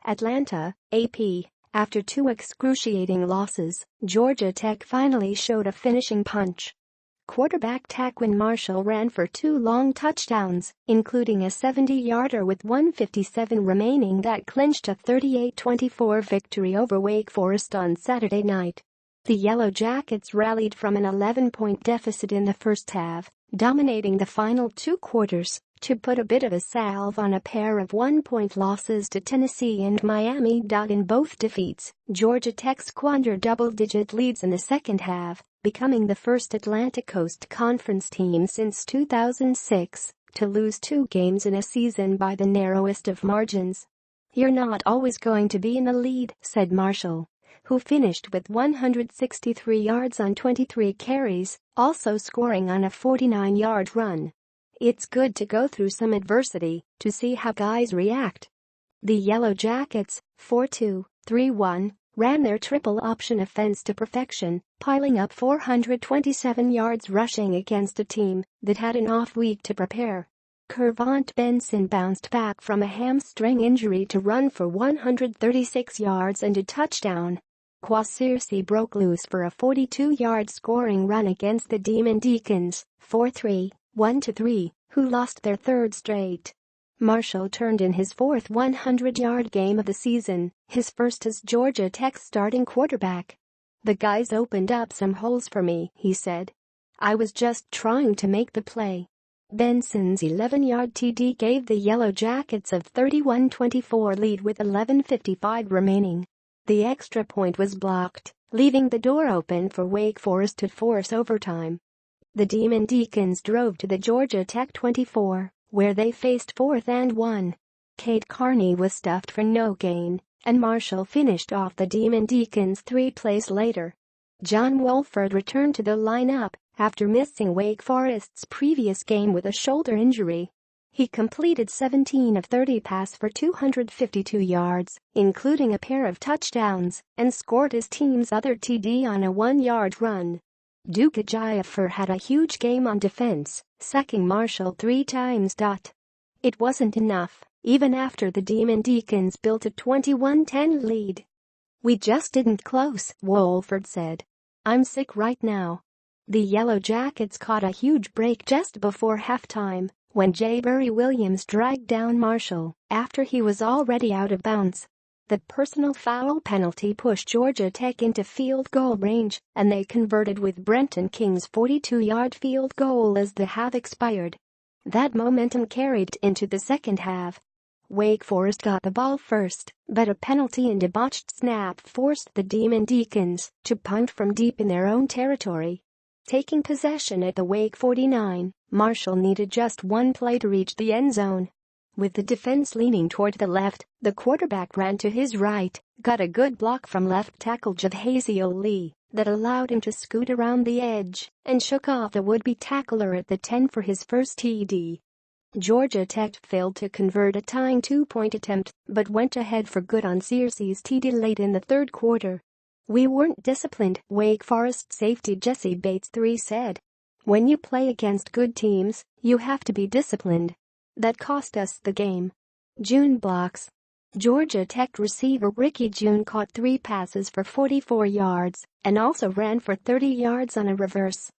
Atlanta, AP. After two excruciating losses, Georgia Tech finally showed a finishing punch. Quarterback TaQuon Marshall ran for two long touchdowns, including a 70-yarder with 1:57 remaining that clinched a 38-24 victory over Wake Forest on Saturday night. The Yellow Jackets rallied from an 11-point deficit in the first half, dominating the final two quarters, to put a bit of a salve on a pair of one-point losses to Tennessee and Miami. In both defeats, Georgia Tech squandered double-digit leads in the second half, becoming the first Atlantic Coast Conference team since 2006 to lose two games in a season by the narrowest of margins. "You're not always going to be in the lead," said Marshall, who finished with 163 yards on 23 carries, also scoring on a 49-yard run. "It's good to go through some adversity to see how guys react." The Yellow Jackets, 4-2-3-1, ran their triple option offense to perfection, piling up 427 yards rushing against a team that had an off week to prepare. Kervont Benson bounced back from a hamstring injury to run for 136 yards and a touchdown. Quasirsi broke loose for a 42-yard scoring run against the Demon Deacons, 4-3, who lost their third straight. Marshall turned in his fourth 100-yard game of the season, his first as Georgia Tech's starting quarterback. "The guys opened up some holes for me," he said. "I was just trying to make the play." Benson's 11-yard TD gave the Yellow Jackets a 31-24 lead with 11:55 remaining. The extra point was blocked, leaving the door open for Wake Forest to force overtime. The Demon Deacons drove to the Georgia Tech 24, where they faced 4th and 1. Cade Carney was stuffed for no gain, and Marshall finished off the Demon Deacons 3 plays later. John Wolford returned to the lineup after missing Wake Forest's previous game with a shoulder injury. He completed 17 of 30 passes for 252 yards, including a pair of touchdowns, and scored his team's other TD on a 1-yard run. Duke Ejiofor had a huge game on defense, sacking Marshall 3 times. It wasn't enough, even after the Demon Deacons built a 21-10 lead. "We just didn't close," Wolford said. "I'm sick right now." The Yellow Jackets caught a huge break just before halftime when Jaybury Williams dragged down Marshall after he was already out of bounds. The personal foul penalty pushed Georgia Tech into field goal range, and they converted with Brenton King's 42-yard field goal as the half expired. That momentum carried into the second half. Wake Forest got the ball first, but a penalty and a botched snap forced the Demon Deacons to punt from deep in their own territory. Taking possession at the Wake 49, Marshall needed just one play to reach the end zone. With the defense leaning toward the left, the quarterback ran to his right, got a good block from left tackle Javhaziel Lee that allowed him to scoot around the edge and shook off the would-be tackler at the 10 for his first TD. Georgia Tech failed to convert a tying 2-point attempt but went ahead for good on Searcy's TD late in the third quarter. "We weren't disciplined," Wake Forest safety Jesse Bates III said. "When you play against good teams, you have to be disciplined. That cost us the game." June blocks. Georgia Tech receiver Ricky June caught 3 passes for 44 yards and also ran for 30 yards on a reverse.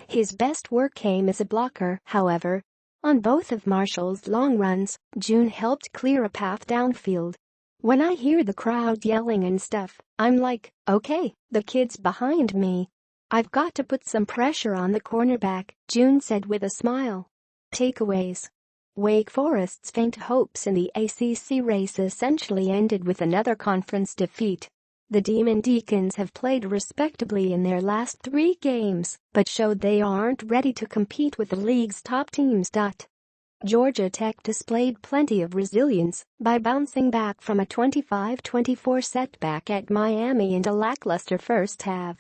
His best work came as a blocker, however. On both of Marshall's long runs, June helped clear a path downfield. "When I hear the crowd yelling and stuff, I'm like, okay, the kid's behind me. I've got to put some pressure on the cornerback," June said with a smile. Takeaways. Wake Forest's faint hopes in the ACC race essentially ended with another conference defeat. The Demon Deacons have played respectably in their last 3 games, but showed they aren't ready to compete with the league's top teams. Georgia Tech displayed plenty of resilience by bouncing back from a 25-24 setback at Miami and a lackluster first half.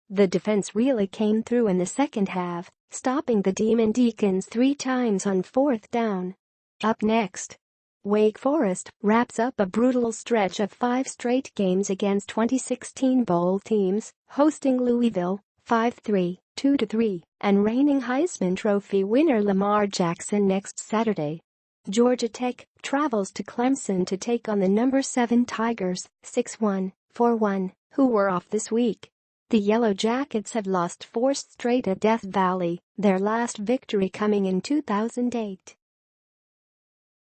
The defense really came through in the second half, stopping the Demon Deacons 3 times on 4th down. Up next, Wake Forest wraps up a brutal stretch of 5 straight games against 2016 bowl teams, hosting Louisville, 5-3, 2-3, and reigning Heisman Trophy winner Lamar Jackson next Saturday. Georgia Tech travels to Clemson to take on the number 7 Tigers, 6-1, 4-1, who were off this week. The Yellow Jackets have lost 4 straight at Death Valley, their last victory coming in 2008.